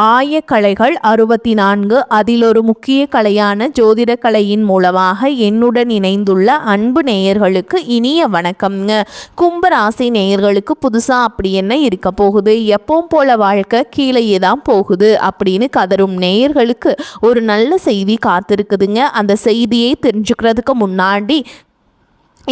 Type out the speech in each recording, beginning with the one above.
ஆயக்கலைகள் 64 அதில் ஒரு முக்கிய கலையான ஜோதிட கலையின் மூலமாக என்னுடன் இணைந்துள்ள அன்பு நேயர்களுக்கு இனிய வணக்கம்ங்க. கும்பராசி நேயர்களுக்கு புதுசாக அப்படி என்ன இருக்க போகுது, எப்பவும் போல வாழ்க்கை கீழேயே தான் போகுது அப்படின்னு கதரும் நேயர்களுக்கு ஒரு நல்ல செய்தி காத்திருக்குதுங்க. அந்த செய்தியை தெரிஞ்சுக்கிறதுக்கு முன்னாடி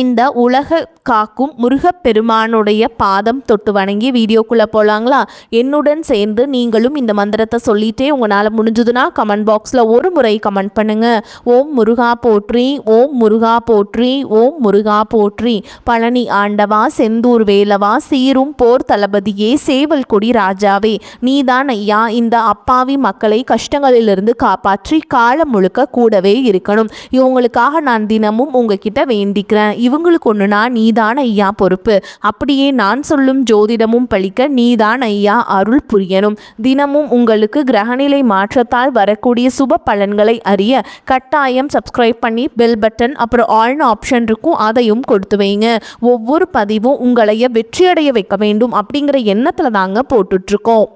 இந்த உலக காக்கும் முருகப்பெருமானுடைய பாதம் தொட்டு வணங்கி வீடியோக்குள்ளே போகலாங்களா? என்னுடன் சேர்ந்து நீங்களும் இந்த மந்திரத்தை சொல்லிட்டே உங்களால் முடிஞ்சதுன்னா கமெண்ட் பாக்ஸில் ஒரு முறை கமெண்ட் பண்ணுங்கள். ஓம் முருகா போற்றி, ஓம் முருகா போற்றி, ஓம் முருகா போற்றி. பழனி ஆண்டவா, செந்தூர் வேலவா, சீரும் போர் தளபதியே, சேவல் கொடி ராஜாவே, நீதான் ஐயா இந்த அப்பாவி மக்களை கஷ்டங்களிலிருந்து காப்பாற்றி காலம் முழுக்க கூடவே இருக்கணும். இவங்களுக்காக நான் தினமும் உங்ககிட்ட வேண்டிக்கிறேன். இவங்களுக்கு ஒன்றுனா நீதான் ஐயா பொறுப்பு. அப்படியே நான் சொல்லும் ஜோதிடமும் பழிக்க நீதான் ஐயா அருள் புரியணும். தினமும் உங்களுக்கு கிரகநிலை மாற்றத்தால் வரக்கூடிய சுப பலன்களை அறிய கட்டாயம் சப்ஸ்கிரைப் பண்ணி பெல் பட்டன் அப்புறம் ஆல்னு ஆப்ஷன் இருக்கும், அதையும் கொடுத்து வைங்க. ஒவ்வொரு பதிவும் உங்களைய வெற்றியடைய வைக்க வேண்டும் அப்படிங்கிற எண்ணத்தில் தாங்க போட்டுட்ருக்கோம்.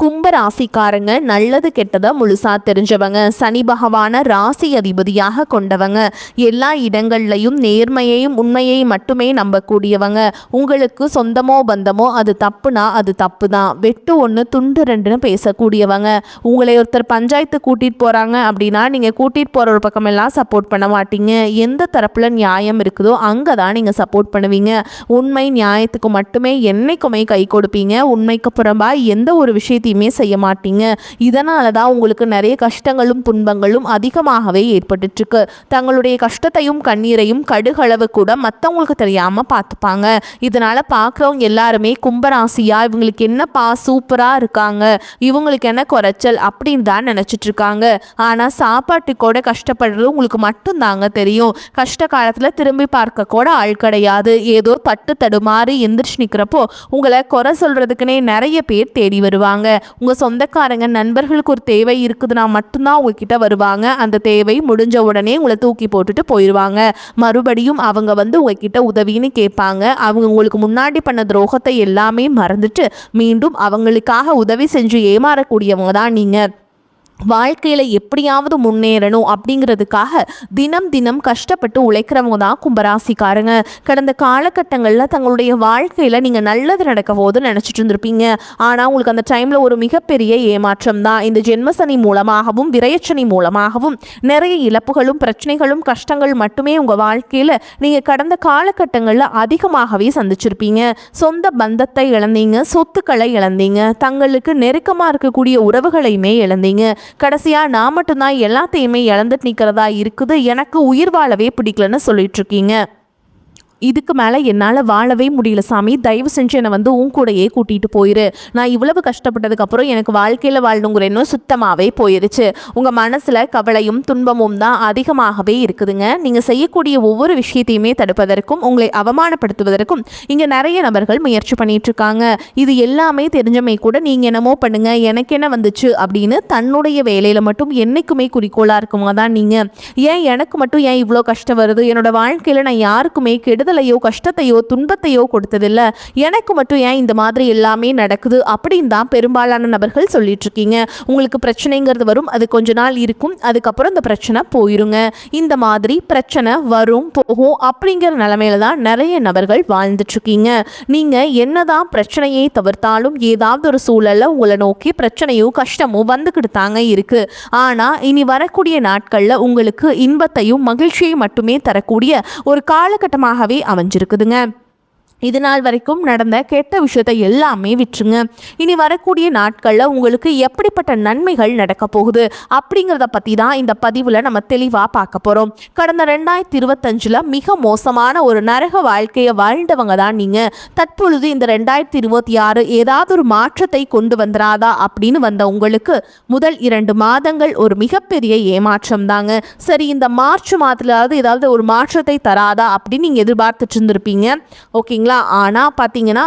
கும்பராசிக்காரங்க நல்லது கெட்டதை முழுசா தெரிஞ்சவங்க, சனி பகவான ராசி அதிபதியாக கொண்டவங்க, எல்லா இடங்கள்லையும் நேர்மையையும் உண்மையையும் மட்டுமே நம்பக்கூடியவங்க. உங்களுக்கு சொந்தமோ பந்தமோ அது தப்புனா அது தப்பு தான், வெட்டு ஒன்று துண்டு ரெண்டுன்னு பேசக்கூடியவங்க. உங்களை ஒருத்தர் பஞ்சாயத்து கூட்டிகிட்டு போகிறாங்க அப்படின்னா நீங்கள் கூட்டிகிட்டு போகிற ஒரு பக்கமெல்லாம் சப்போர்ட் பண்ண மாட்டீங்க. எந்த தரப்பில் நியாயம் இருக்குதோ அங்கே தான் நீங்கள் சப்போர்ட் பண்ணுவீங்க. உண்மை நியாயத்துக்கு மட்டுமே என்னைக்குமே கை கொடுப்பீங்க. உண்மைக்கு புறம்பாக எந்த ஒரு விஷயத்தையும் செய்ய மாட்டீங்க. இதனால தான் உங்களுக்கு நிறைய கஷ்டங்களும் துன்பங்களும் அதிகமாகவே ஏற்பட்டுருக்கு. தங்களுடைய கஷ்டத்தையும் கண்ணீரையும் கடுகளவு கூட மற்றவங்களுக்கு தெரியாம பார்த்துப்பாங்க. இதனால பார்க்குறவங்க எல்லாருமே கும்பராசியா இவங்களுக்கு என்னப்பா சூப்பரா இருக்காங்க, இவங்களுக்கு என்ன குறைச்சல் அப்படின்னு தான் நினைச்சிட்டு இருக்காங்க. ஆனா சாப்பாட்டுக்கூட கஷ்டப்படுறது உங்களுக்கு மட்டும் தாங்க தெரியும். கஷ்ட காலத்துல திரும்பி பார்க்க கூட ஆள் கிடையாது. ஏதோ தட்டு தடுமாறி எந்திரிச்சு நிற்கிறப்போ உங்களை குறை சொல்றதுக்குன்னே நிறைய பேர் தேடி வருவாங்க. உங்கள் சொந்தக்காரங்க நண்பர்களுக்கு ஒரு தேவை இருக்குதுன்னா மட்டும்தான் உங்ககிட்ட வருவாங்க. அந்த தேவை முடிஞ்ச உடனே உங்களை தூக்கி போட்டுட்டு போயிடுவாங்க. மறுபடியும் அவங்க உங்ககிட்ட உதவின்னு கேட்பாங்க. அவங்க உங்களுக்கு முன்னாடி பண்ண துரோகத்தை எல்லாமே மறந்துட்டு மீண்டும் அவங்களுக்காக உதவி செஞ்சு ஏமாறக்கூடியவங்க தான் நீங்கள். வாழ்க்கையில் எப்படியாவது முன்னேறணும் அப்படிங்கிறதுக்காக தினம் தினம் கஷ்டப்பட்டு உழைக்கிறவங்க தான் கும்பராசிக்காரங்க. கடந்த காலகட்டங்களில் தங்களுடைய வாழ்க்கையில் நீங்கள் நல்லது நடக்க போது நினச்சிட்டு இருந்திருப்பீங்க. ஆனால் உங்களுக்கு அந்த டைமில் ஒரு மிகப்பெரிய ஏமாற்றம் தான். இந்த ஜென்மசனி மூலமாகவும் விரயச்சனி மூலமாகவும் நிறைய இழப்புகளும் பிரச்சனைகளும் கஷ்டங்கள் மட்டுமே உங்கள் வாழ்க்கையில் நீங்கள் கடந்த காலகட்டங்களில் அதிகமாகவே சந்திச்சிருப்பீங்க. சொந்த பந்தத்தை இழந்தீங்க, சொத்துக்களை இழந்தீங்க, தங்களுக்கு நெருக்கமாக இருக்கக்கூடிய உறவுகளையுமே இழந்தீங்க. கடைசியா நான் மட்டும்தான் எல்லாத்தையுமே இழந்துட்டு நிற்கிறதா இருக்குது, எனக்கு உயிர் வாழவே பிடிக்கலன்னு சொல்லிட்டு இருக்கீங்க. இதுக்கு மேலே என்னால் வாழவே முடியல சாமி, தயவு செஞ்சு என்னை உன் கூடையே கூட்டிகிட்டு போயிரு. நான் இவ்வளவு கஷ்டப்பட்டதுக்கப்புறம் எனக்கு வாழ்க்கையில் வாழணுங்கிற இன்னும் சுத்தமாகவே போயிருச்சு. உங்கள் மனசில் கவலையும் துன்பமும் தான் அதிகமாகவே இருக்குதுங்க. நீங்கள் செய்யக்கூடிய ஒவ்வொரு விஷயத்தையுமே தடுப்பதற்கும் உங்களை அவமானப்படுத்துவதற்கும் இங்கே நிறைய நபர்கள் முயற்சி பண்ணிகிட்ருக்காங்க. இது எல்லாமே தெரிஞ்சமே கூட நீங்கள் என்னமோ பண்ணுங்கள் எனக்கு என்ன வந்துச்சு அப்படின்னு தன்னுடைய வேலையில் மட்டும் என்றைக்குமே குறிக்கோளாக இருக்குங்க தான் நீங்கள். ஏன் எனக்கு மட்டும் ஏன் இவ்வளோ கஷ்டம் வருது, என்னோடய வாழ்க்கையில் நான் யாருக்குமே கெடுதலையோ கஷ்டத்தையோ துன்பத்தையோ கொடுத்ததில்லை, எனக்கு மட்டும் ஏன் இந்த மாதிரி எல்லாமே நடக்குது அப்படின்னு தான் பெரும்பாலான நபர்கள் சொல்லிட்டு இருக்கீங்க. உங்களுக்கு பிரச்சனைங்கிறது வரும், அது கொஞ்ச நாள் இருக்கும், அதுக்கப்புறம் இந்த பிரச்சனை போயிருங்க. இந்த மாதிரி பிரச்சனை வரும் போகும் அப்படிங்கிற நிலைமையில தான் நிறைய நபர்கள் வாழ்ந்துட்டு இருக்கீங்க. நீங்க என்னதான் பிரச்சனையை தவிர்த்தாலும் ஏதாவது ஒரு சூழல்ல உங்களை நோக்கி பிரச்சனையும் கஷ்டமும் வந்துக்கிட்டு தாங்க இருக்கு. ஆனா இனி வரக்கூடிய நாட்கள்ல உங்களுக்கு இன்பத்தையும் மகிழ்ச்சியையும் மட்டுமே தரக்கூடிய ஒரு காலகட்டமாகவே அமைஞ்சிருக்குதுங்க. இது நாள் வரைக்கும் நடந்த கெட்ட விஷயத்தை எல்லாமே விட்டுருங்க. இனி வரக்கூடிய நாட்களில் உங்களுக்கு எப்படிப்பட்ட நன்மைகள் நடக்க போகுது அப்படிங்கிறத பற்றி தான் இந்த பதிவில் நம்ம தெளிவாக பார்க்க போகிறோம். கடந்த 2025 மிக மோசமான ஒரு நரக வாழ்க்கையை வாழ்ந்தவங்க தான் நீங்கள். தற்பொழுது இந்த 2026 ஏதாவது ஒரு மாற்றத்தை கொண்டு வந்துடாதா அப்படின்னு வந்த உங்களுக்கு முதல் 2 மாதங்கள் ஒரு மிகப்பெரிய ஏமாற்றம் தாங்க. சரி, இந்த மார்ச் மாதத்திலாவது ஏதாவது ஒரு மாற்றத்தை தராதா அப்படின்னு நீங்கள் எதிர்பார்த்துட்டு இருந்திருப்பீங்க. ஓகேங்களா? ஆனால் பார்த்தீங்கன்னா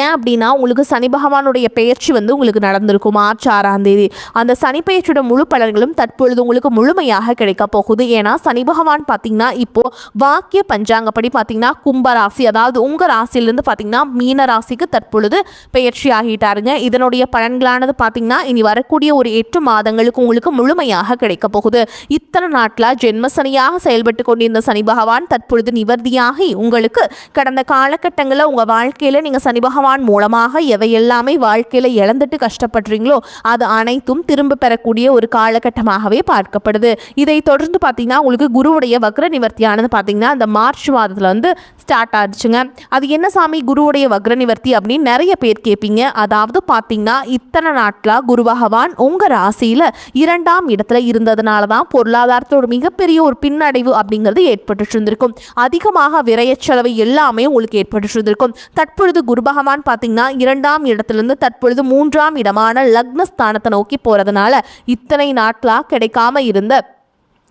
ஏன் அப்படின்னா உங்களுக்கு சனி பகவானுடைய பெயர்ச்சி வந்து உங்களுக்கு நடந்திருக்கும் மார்ச் 6ஆம் தேதி. அந்த சனி பெயர்ச்சியோட முழு பலன்களும் தற்பொழுது உங்களுக்கு முழுமையாக கிடைக்க போகுது. ஏன்னா சனி பகவான் பார்த்தீங்கன்னா இப்போ வாக்கிய பஞ்சாங்கப்படி பார்த்தீங்கன்னா கும்பராசி, அதாவது உங்கள் ராசியிலிருந்து பார்த்தீங்கன்னா மீன ராசிக்கு தற்பொழுது பெயர்ச்சி ஆகிட்டாருங்க. இதனுடைய பலன்களானது பார்த்தீங்கன்னா இனி வரக்கூடிய ஒரு 8 மாதங்களுக்கு உங்களுக்கு முழுமையாக கிடைக்க போகுது. இத்தனை நாட்டில் ஜென்மசனியாக செயல்பட்டு கொண்டிருந்த சனி பகவான் தற்பொழுது நிவர்த்தியாகி உங்களுக்கு கடந்த காலகட்டங்களில் உங்கள் வாழ்க்கையில் நீங்கள் சனி பகவான் மூலமாக எவையெல்லாமே வாழ்க்கையில் இழந்துட்டு கஷ்டப்படுறீங்களோ அது அனைத்தும் திரும்ப பெறக்கூடிய ஒரு காலகட்டமாகவே பார்க்கப்படுது. இதை தொடர்ந்து பார்த்தீங்கன்னா உங்களுக்கு குருவுடைய வக்ர நிவர்த்தியானது பார்த்தீங்கன்னா இந்த மார்ச் மாதத்தில் வந்து ஸ்டார்ட் ஆகிடுச்சுங்க. அது என்ன சாமி குருவுடைய வக்ர நிவர்த்தி அப்படின்னு நிறைய பேர் கேட்பீங்க. அதாவது பார்த்தீங்கன்னா இத்தனை நாட்டில் குரு பகவான் உங்கள் ராசியில் 2ஆம் இடத்துல இருந்ததுனால தான் பொருளாதாரத்தில் ஒரு மிகப்பெரிய ஒரு பின்னடைவு அப்படிங்கிறது ஏற்பட்டு இருந்திருக்கும். அதிகமாக விரயச் செலவு எல்லாமே உங்களுக்கு ஏற்பட்டு இருந்திருக்கும். தற்பொழுது குரு பகவான் பார்த்தீங்கன்னா 2ஆம் இடத்திலிருந்து தற்பொழுது 3ஆம் இடமான லக்னஸ்தானத்தை நோக்கி போறதுனால இத்தனை நாட்களா கிடைக்காம இருந்த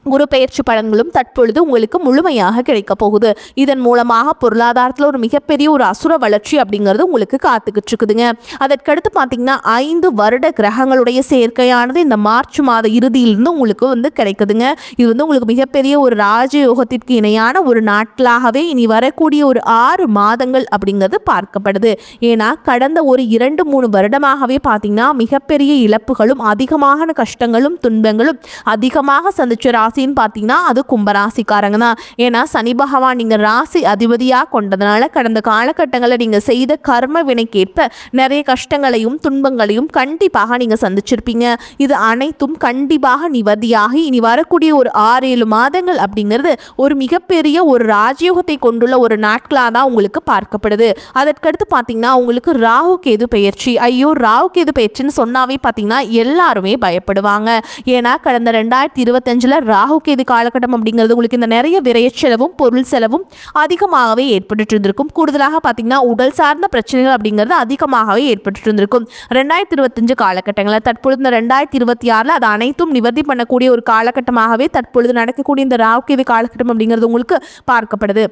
குரு பெயர்ச்சி பலன்களும் தற்பொழுது உங்களுக்கு முழுமையாக கிடைக்க போகுது. இதன் மூலமாக பொருளாதாரத்தில் ஒரு மிகப்பெரிய ஒரு அசுர வளர்ச்சி அப்படிங்கிறது உங்களுக்கு காத்துக்கிட்டு இருக்குதுங்க. அதற்கடுத்து பார்த்தீங்கன்னா 5 வருட கிரகங்களுடைய சேர்க்கையானது இந்த மார்ச் மாத இறுதியிலிருந்து உங்களுக்கு வந்து கிடைக்குதுங்க. இது வந்து உங்களுக்கு மிகப்பெரிய ஒரு ராஜயோகத்திற்கு இணையான ஒரு நாட்களாகவே இனி வரக்கூடிய ஒரு 6 மாதங்கள் அப்படிங்கிறது பார்க்கப்படுது. ஏன்னா கடந்த ஒரு 2-3 வருடமாகவே பார்த்தீங்கன்னா மிகப்பெரிய இழப்புகளும் அதிகமான கஷ்டங்களும் துன்பங்களும் அதிகமாக சந்திச்ச ராசின்னு பார்த்தீங்கன்னா அது கும்பராசிக்காரங்க தான். ஏன்னா சனி பகவான் நீங்கள் ராசி அதிபதியாக கொண்டதுனால கடந்த காலகட்டங்களில் நீங்கள் செய்த கர்ம வினைக்கேற்ப நிறைய கஷ்டங்களையும் துன்பங்களையும் கண்டிப்பாக நீங்கள் சந்திச்சிருப்பீங்க. இது அனைத்தும் கண்டிப்பாக நிவர்த்தியாகி இனி வரக்கூடிய ஒரு 6-7 மாதங்கள் அப்படிங்கிறது ஒரு மிகப்பெரிய ஒரு ராஜயோகத்தை கொண்டுள்ள ஒரு நாட்களாக தான் உங்களுக்கு பார்க்கப்படுது. அதற்கடுத்து பார்த்தீங்கன்னா உங்களுக்கு ராகு கேது பெயர்ச்சி. ஐயோ ராகு கேது பெயர்ச்சின்னு சொன்னாவே பார்த்தீங்கன்னா எல்லாருமே பயப்படுவாங்க. ஏன்னா கடந்த 2025 ராகு கேது காலகட்டம் அப்படிங்கிறது உங்களுக்கு இந்த நிறைய விரைய செலவும் பொருள் செலவும் அதிகமாகவே ஏற்பட்டு இருந்திருக்கும். கூடுதலாக பார்த்தீங்கன்னா உடல் சார்ந்த பிரச்சனைகள் அப்படிங்கிறது அதிகமாகவே ஏற்பட்டு இருந்திருக்கும். 2025 காலகட்டங்களில் தற்பொழுது இந்த 2026 அது அனைத்தும் நிவர்த்தி பண்ணக்கூடிய ஒரு காலகட்டமாகவே தற்பொழுது நடக்கக்கூடிய இந்த ராகு கேது காலகட்டம் அப்படிங்கிறது உங்களுக்கு பார்க்கப்படுது.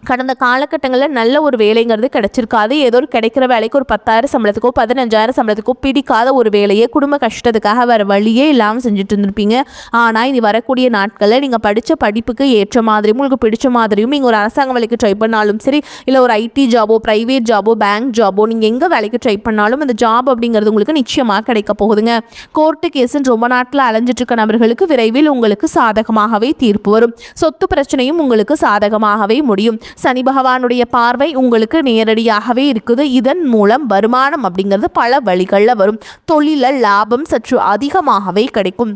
கடந்த காலகட்டங்களில் நல்ல ஒரு வேலைங்கிறது கிடைச்சிருக்காது. ஏதோ ஒரு கிடைக்கிற வேலைக்கு ஒரு 10,000 சம்பளத்துக்கோ 15,000 சம்பளத்துக்கோ பிடிக்காத ஒரு வேலையை குடும்ப கஷ்டத்துக்காக வேறு வழியே இல்லாமல் செஞ்சுட்டு இருந்திருப்பீங்க. ஆனால் இனி வரக்கூடிய நாட்களில் நீங்கள் படித்த படிப்புக்கு ஏற்ற மாதிரியும் உங்களுக்கு பிடிச்ச மாதிரியும் நீங்கள் ஒரு அரசாங்க வேலைக்கு ட்ரை பண்ணாலும் சரி, இல்லை ஒரு ஐடி ஜாபோ ப்ரைவேட் ஜாபோ பேங்க் ஜாபோ நீங்கள் எங்கே வேலைக்கு ட்ரை பண்ணாலும் அந்த ஜாப் அப்படிங்கிறது உங்களுக்கு நிச்சயமாக கிடைக்க போகுதுங்க. கோர்ட்டு கேஸுன்னு ரொம்ப நாட்டில் அலைஞ்சிட்டு இருக்க நபர்களுக்கு விரைவில் உங்களுக்கு சாதகமாகவே தீர்ப்பு வரும். சொத்து பிரச்சனையும் உங்களுக்கு சாதகமாகவே முடியும். சனி பகவானுடைய பார்வை உங்களுக்கு நேரடியாகவே இருக்குது. இதன் மூலம் வருமானம் அப்படிங்கிறது பல வழிகளில் வரும். தொழிலில் லாபம் சற்று அதிகமாகவே கிடைக்கும்.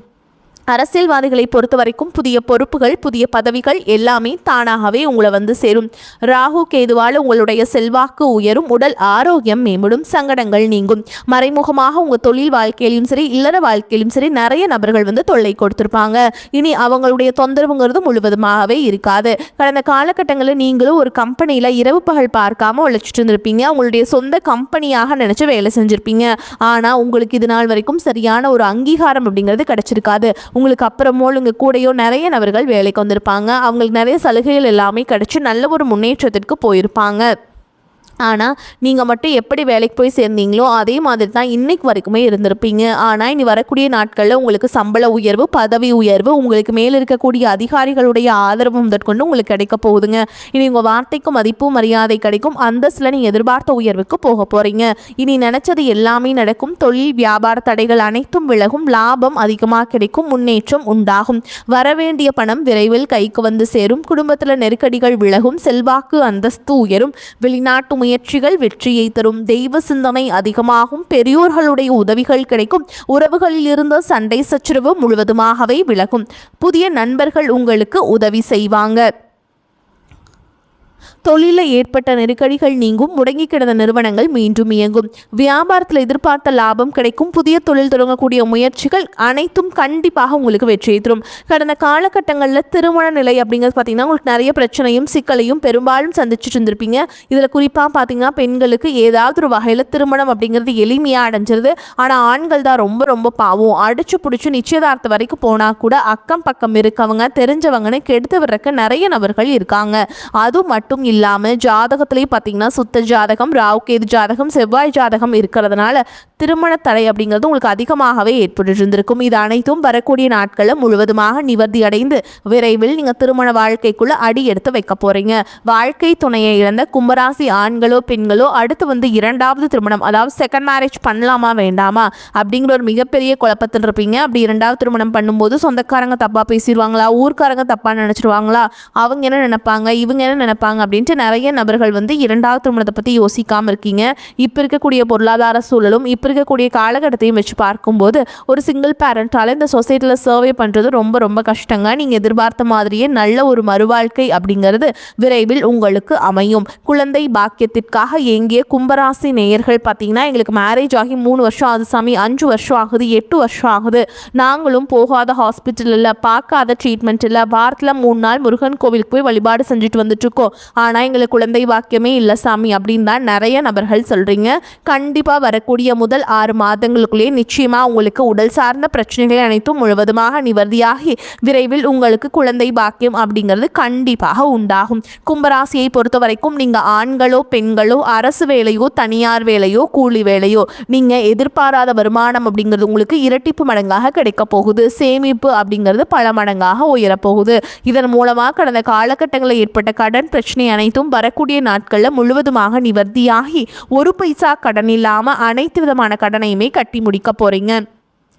அரசியல்வாதிகளை பொறுத்த வரைக்கும் புதிய பொறுப்புகள் புதிய பதவிகள் எல்லாமே தானாகவே உங்களை வந்து சேரும். ராகு கேதுவால் உங்களுடைய செல்வாக்கு உயரும், உடல் ஆரோக்கியம் மேம்படும், சங்கடங்கள் நீங்கும். மறைமுகமாக உங்கள் தொழில் வாழ்க்கையிலும் சரி இல்லற வாழ்க்கையிலும் சரி நிறைய நபர்கள் வந்து தொல்லை கொடுத்துருப்பாங்க. இனி அவங்களுடைய தொந்தரவுங்கிறது முழுவதுமாகவே இருக்காது. கடந்த காலகட்டங்களில் நீங்களும் ஒரு கம்பெனியில் இரவு பகல் பார்க்காம உழைச்சிட்டு இருந்திருப்பீங்க. உங்களுடைய சொந்த கம்பெனியாக நினச்சி வேலை செஞ்சுருப்பீங்க. ஆனால் உங்களுக்கு இது நாள் வரைக்கும் சரியான ஒரு அங்கீகாரம் அப்படிங்கிறது கிடைச்சிருக்காது. உங்களுக்கு அப்புறமோ உங்கள் கூடையோ நிறைய நபர்கள் வேலைக்கு வந்திருப்பாங்க. அவங்களுக்கு நிறைய சலுகைகள் எல்லாமே கிடைச்சி நல்ல ஒரு முன்னேற்றத்திற்கு போயிருப்பாங்க. ஆனால் நீங்கள் மட்டும் எப்படி வேலைக்கு போய் சேர்ந்தீங்களோ அதே மாதிரி தான் இன்றைக்கு வரைக்குமே இருந்திருப்பீங்க. ஆனால் இனி வரக்கூடிய நாட்களில் உங்களுக்கு சம்பள உயர்வு பதவி உயர்வு உங்களுக்கு மேலே இருக்கக்கூடிய அதிகாரிகளுடைய ஆதரவு முதற்கொண்டு உங்களுக்கு கிடைக்க போகுதுங்க. இனி உங்கள் வார்த்தைக்கு மதிப்பு மரியாதை கிடைக்கும். அந்தஸ்தில் நீங்கள் எதிர்பார்த்த உயர்வுக்கு போக போகிறீங்க. இனி நினச்சது எல்லாமே நடக்கும். தொழில் வியாபார தடைகள் அனைத்தும் விலகும். லாபம் அதிகமாக கிடைக்கும். முன்னேற்றம் உண்டாகும். வரவேண்டிய பணம் விரைவில் கைக்கு வந்து சேரும். குடும்பத்தில் நெருக்கடிகள் விலகும். செல்வாக்கு அந்தஸ்து உயரும். வெளிநாட்டு முயற்சிகள் வெற்றியை தரும். தெய்வ சிந்தனை அதிகமாகும். பெரியோர்களுடைய உதவிகள் கிடைக்கும். உறவுகளில் இருந்த சண்டை சச்சரவு முழுவதுமாகவே விலகும். புதிய நண்பர்கள் உங்களுக்கு உதவி செய்வாங்க. தொழிலில் ஏற்பட்ட நெருக்கடிகள் நீங்கும். முடங்கி கிடந்த நிறுவனங்கள் மீண்டும் இயங்கும். வியாபாரத்தில் எதிர்பார்த்த லாபம் கிடைக்கும். புதிய தொழில் தொடங்கக்கூடிய முயற்சிகள் அனைத்தும் கண்டிப்பாக உங்களுக்கு வெற்றியை தரும். கடந்த காலகட்டங்களில் திருமண நிலை அப்படிங்கிறது பார்த்தீங்கன்னா உங்களுக்கு நிறைய பிரச்சனையும் சிக்கலையும் பெரும்பாலும் சந்திச்சுட்டு இருந்திருப்பீங்க. இதில் குறிப்பாக பார்த்தீங்கன்னா பெண்களுக்கு ஏதாவது ஒரு வகையில் திருமணம் அப்படிங்கிறது எளிமையாக அடைஞ்சிருது. ஆனால் ஆண்கள் தான் ரொம்ப ரொம்ப பாவம். அடிச்சு பிடிச்சி நிச்சயதார்த்தம் வரைக்கும் போனால் கூட அக்கம் பக்கம் இருக்கவங்க தெரிஞ்சவங்கன்னு கெடுத்து விடுறக்கு நிறைய நபர்கள் இருக்காங்க. அது மட்டும் இல்லாமல் ஜாதகத்திலே பார்த்தீங்கன்னா சுத்த ஜாதகம், ராவுகேது ஜாதகம், செவ்வாய் ஜாதகம் இருக்கிறதுனால திருமண தடை அப்படிங்கிறது உங்களுக்கு அதிகமாகவே ஏற்பட்டு இருந்திருக்கும். இது அனைத்தும் வரக்கூடிய நாட்களில் முழுவதுமாக நிவர்த்தி அடைந்து விரைவில் நீங்கள் திருமண வாழ்க்கைக்குள்ள அடி எடுத்து வைக்க போறீங்க. வாழ்க்கை துணையை இழந்த கும்பராசி ஆண்களோ பெண்களோ அடுத்து இரண்டாவது திருமணம், அதாவது செகண்ட் மேரேஜ் பண்ணலாமா வேண்டாமா அப்படிங்கிற ஒரு மிகப்பெரிய குழப்பத்தில் இருப்பீங்க. அப்படி இரண்டாவது திருமணம் பண்ணும்போது சொந்தக்காரங்க தப்பா பேசிடுவாங்களா, ஊர்க்காரங்க தப்பா நினைச்சிருவாங்களா, அவங்க என்ன நினைப்பாங்க, இவங்க என்ன நினைப்பாங்க அப்படின்ட்டு நிறைய நபர்கள் இரண்டாவது திருமணத்தை பற்றி யோசிக்காமல் இருக்கீங்க. இப்போ இருக்கக்கூடிய பொருளாதார சூழலும் இப்போ இருக்கக்கூடிய காலகட்டத்தையும் வச்சு பார்க்கும்போது ஒரு சிங்கிள் பேரண்டால இந்த சொசைட்டியில் சர்வே பண்ணுறது ரொம்ப ரொம்ப கஷ்டங்க. நீங்கள் எதிர்பார்த்த மாதிரியே நல்ல ஒரு மறுவாழ்க்கை அப்படிங்கிறது விரைவில் உங்களுக்கு அமையும். குழந்தை பாக்கியத்திற்காக ஏங்கிய கும்பராசி நேயர்கள் பார்த்தீங்கன்னா, எங்களுக்கு மேரேஜ் ஆகி 3 வருஷம் ஆகுது சாமி, 5 வருஷம் ஆகுது, 8 வருஷம் ஆகுது, நாங்களும் போகாத ஹாஸ்பிட்டல் இல்லை, பார்க்காத ட்ரீட்மெண்ட் இல்லை, வாரத்தில் 3 நாள் முருகன் கோவிலுக்கு போய் வழிபாடு செஞ்சுட்டு வந்துட்டு இருக்கோம், ஆனால் எங்களுக்கு குழந்தை பாக்கியமே இல்லை சாமி அப்படின்னு தான் நிறைய நபர்கள் சொல்கிறீங்க. கண்டிப்பாக வரக்கூடிய முதல் 6 மாதங்களுக்குள்ளேயே நிச்சயமாக உங்களுக்கு உடல் சார்ந்த பிரச்சனைகள் அனைத்தும் முழுவதுமாக நிவர்த்தியாகி விரைவில் உங்களுக்கு குழந்தை பாக்கியம் அப்படிங்கிறது கண்டிப்பாக உண்டாகும். கும்பராசியை பொறுத்த வரைக்கும் நீங்கள் ஆண்களோ பெண்களோ அரசு வேலையோ தனியார் வேலையோ கூலி வேலையோ நீங்கள் எதிர்பாராத வருமானம் அப்படிங்கிறது உங்களுக்கு இரட்டிப்பு மடங்காக கிடைக்க போகுது. சேமிப்பு அப்படிங்கிறது பல மடங்காக உயரப்போகுது. இதன் மூலமாக கடந்த காலகட்டங்களில் ஏற்பட்ட கடன் பிரச்சனை அனைத்தும் வரக்கூடிய நாட்களில் முழுவதுமாக நிவர்த்தியாகி ஒரு பைசா கடன் இல்லாமல் அனைத்து விதமான கடனையுமே கட்டி முடிக்க போறீங்க.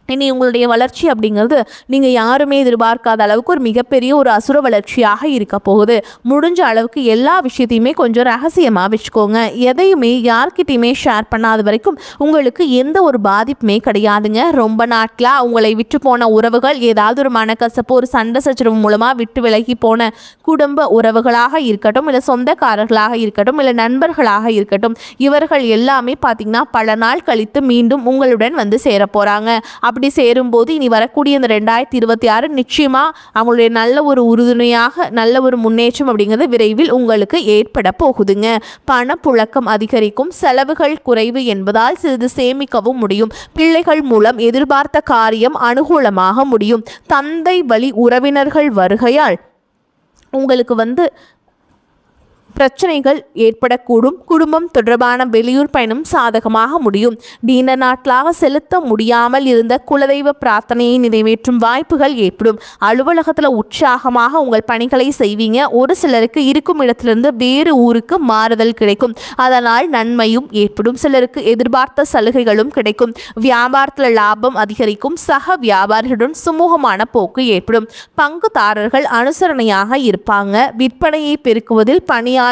இனி உங்களுடைய வளர்ச்சி அப்படிங்கிறது நீங்கள் யாருமே எதிர்பார்க்காத அளவுக்கு ஒரு மிகப்பெரிய ஒரு அசுர வளர்ச்சியாக இருக்க போகுது. முடிஞ்ச அளவுக்கு எல்லா விஷயத்தையுமே கொஞ்சம் ரகசியமாக வச்சுக்கோங்க. எதையுமே யார்கிட்டையுமே ஷேர் பண்ணாத வரைக்கும் உங்களுக்கு எந்த ஒரு பாதிப்புமே கிடையாதுங்க. ரொம்ப நாட்களாக உங்களை விட்டு போன உறவுகள், ஏதாவது ஒரு மனக்கசப்பு, ஒரு சண்டை சச்சரவு மூலமாக விட்டு விலகி போன குடும்ப உறவுகளாக இருக்கட்டும், இல்லை சொந்தக்காரர்களாக இருக்கட்டும், இல்லை நண்பர்களாக இருக்கட்டும், இவர்கள் எல்லாமே பார்த்திங்கன்னா பல நாள் கழித்து மீண்டும் உங்களுடன் சேர போகிறாங்க. அப்படி சேரும்போது இனி வரக்கூடிய இந்த 2026 நிச்சயமாக அவங்களுடைய நல்ல ஒரு உறுதுணையாக நல்ல ஒரு முன்னேற்றம் அப்படிங்கிறது விரைவில் உங்களுக்கு ஏற்பட போகுதுங்க. பணப்புழக்கம் அதிகரிக்கும், செலவுகள் குறைவு என்பதால் சிறிது சேமிக்கவும் முடியும். பிள்ளைகள் மூலம் எதிர்பார்த்த காரியம் அனுகூலமாக முடியும். தந்தை வழி உறவினர்கள் வருகையால் உங்களுக்கு பிரச்சனைகள் ஏற்படக்கூடும். குடும்பம் தொடர்பான வெளியூர் பயணம் சாதகமாக முடியும். நீண்ட நாட்களாக செலுத்த முடியாமல் இருந்த குலதெய்வ பிரார்த்தனையை நிறைவேற்றும் வாய்ப்புகள் ஏற்படும். அலுவலகத்தில் உற்சாகமாக உங்கள் பணிகளை செய்வீங்க. ஒரு சிலருக்கு இருக்கும் இடத்திலிருந்து வேறு ஊருக்கு மாறுதல் கிடைக்கும், அதனால் நன்மையும் ஏற்படும். சிலருக்கு எதிர்பார்த்த சலுகைகளும் கிடைக்கும். வியாபாரத்தில் லாபம் அதிகரிக்கும். சக வியாபாரிகளுடன் சுமூகமான போக்கு ஏற்படும். பங்குதாரர்கள் அனுசரணையாக இருப்பாங்க. விற்பனையை பெருக்குவதில் பணியாளர்கள்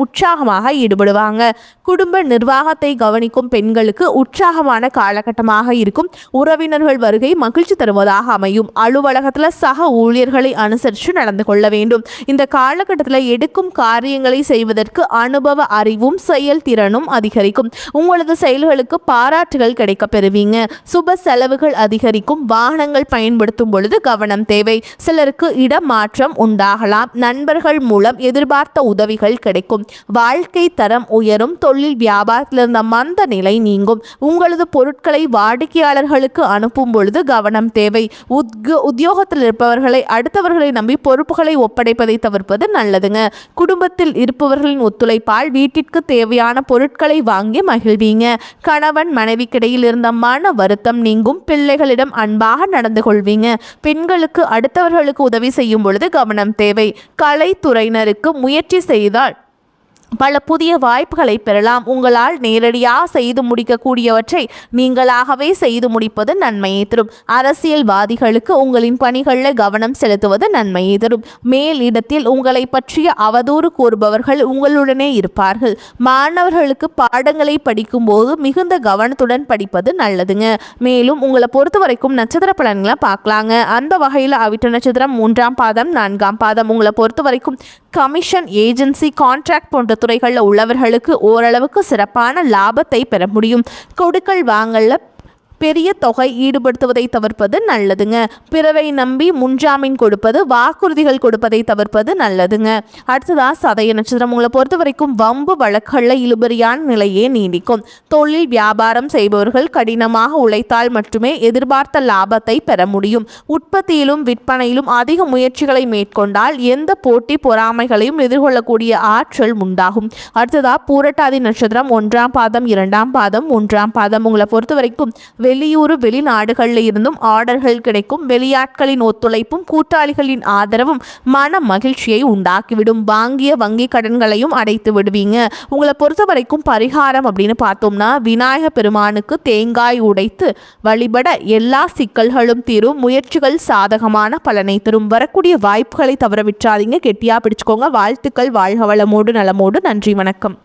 உற்சாகமாக ஈடுபடுவாங்க. குடும்ப நிர்வாகத்தை கவனிக்கும் பெண்களுக்கு உற்சாகமான காலகட்டமாக இருக்கும். உறவினர்கள் வருகை மகிழ்ச்சி தருவதாக அமையும். அலுவலகத்தில் சக ஊழியர்களை அனுசரித்து நடந்து கொள்ள வேண்டும். இந்த காலகட்டத்தில் எடுக்கும் காரியங்களை செய்வதற்கு அனுபவ அறிவும் செயல்திறனும் அதிகரிக்கும். உங்களது செயல்களுக்கு பாராட்டுகள் கிடைக்க பெறுவீங்க. சுப செலவுகள் அதிகரிக்கும். வாகனங்கள் பயன்படுத்தும் பொழுது கவனம் தேவை. சிலருக்கு இடமாற்றம் உண்டாகலாம். நண்பர்கள் மூலம் எதிர்பார்த்த உதவிகள் கிடைக்கும். வாழ்க்கை தரம் உயரும். தொழில் வியாபாரத்தில் இருந்த மந்த நிலை நீங்கும். உங்களது பொருட்களை வாடிக்கையாளர்களுக்கு அனுப்பும் பொழுது கவனம் தேவை. உத்தியோகத்தில் இருப்பவர்களை அடுத்தவர்களை நம்பி பொறுப்புகளை ஒப்படைப்பதை தவிர்ப்பது நல்லதுங்க. குடும்பத்தில் இருப்பவர்களின் ஒத்துழைப்பால் வீட்டிற்கு தேவையான பொருட்களை வாங்கி மகிழ்வீங்க. கணவன் மனைவிக்கிடையில் இருந்த மன வருத்தம் நீங்கும். பிள்ளைகளிடம் அன்பாக நடந்து கொள்வீங்க. பெண்களுக்கு அடுத்தவர்களுக்கு உதவி செய்யும் பொழுது கவனம் தேவை. கலைத்துறையினருக்கு முயற்சி செய்தால் பல புதிய வாய்ப்புகளை பெறலாம். உங்களால் நேரடியாக செய்து முடிக்கக்கூடியவற்றை நீங்களாகவே செய்து முடிப்பது நன்மையை தரும். அரசியல்வாதிகளுக்கு உங்களின் பணிகளில் கவனம் செலுத்துவது நன்மையை தரும். மேலிடத்தில் உங்களை பற்றிய அவதூறு கூறுபவர்கள் உங்களுடனே இருப்பார்கள். மாணவர்களுக்கு பாடங்களை படிக்கும் போது மிகுந்த கவனத்துடன் படிப்பது நல்லதுங்க. மேலும் உங்களை பொறுத்த வரைக்கும் நட்சத்திர பலன்களை பார்க்கலாங்க. அந்த வகையில் அவிட்ட நட்சத்திரம் 3ஆம் பாதம் 4ஆம் பாதம் உங்களை பொறுத்த வரைக்கும் கமிஷன், ஏஜென்சி, கான்ட்ராக்ட் போன்ற துறைகளில் உள்ளவர்களுக்கு ஓரளவுக்கு சிறப்பான லாபத்தை பெற முடியும். கொடுக்கல் வாங்கல பெரிய தொகை ஈடுபடுத்துவதை தவிர்ப்பது நல்லதுங்க. பிறரை நம்பி முன்ஜாமீன் கொடுப்பது, வாக்குறுதிகள் கொடுப்பதை தவிர்ப்பது நல்லதுங்க. அடுத்ததா சதய நட்சத்திரம். உங்களை பொறுத்த வரைக்கும் வம்பு வழக்குகளில் இழுபறியான நிலையே நீடிக்கும். தொழில் வியாபாரம் செய்பவர்கள் கடினமாக உழைத்தால் மட்டுமே எதிர்பார்த்த லாபத்தை பெற முடியும். உற்பத்தியிலும் விற்பனையிலும் அதிக முயற்சிகளை மேற்கொண்டால் எந்த போட்டி பொறாமைகளையும் எதிர்கொள்ளக்கூடிய ஆற்றல் உண்டாகும். அடுத்ததா பூரட்டாதி நட்சத்திரம். 1ஆம் பாதம் 2ஆம் பாதம் 1ஆம் பாதம். உங்களை பொறுத்த வரைக்கும் வெளியூர் வெளிநாடுகளில் இருந்தும் ஆர்டர்கள் கிடைக்கும். வெளியாட்களின் ஒத்துழைப்பும் கூட்டாளிகளின் ஆதரவும் மன மகிழ்ச்சியை உண்டாக்கிவிடும். வாங்கிய வங்கி கடன்களையும் அடைத்து விடுவீங்க. உங்களை பொறுத்த வரைக்கும் பரிகாரம் அப்படின்னு பார்த்தோம்னா விநாயக பெருமானுக்கு தேங்காய் உடைத்து வழிபட எல்லா சிக்கல்களும் தீரும். முயற்சிகள் சாதகமான பலனை தரும். வரக்கூடிய வாய்ப்புகளை தவற விட்டுறாதீங்க. கெட்டியா பிடிச்சுக்கோங்க. வாழ்த்துக்கள். வாழ்க வளமோடு நலமோடு. நன்றி, வணக்கம்.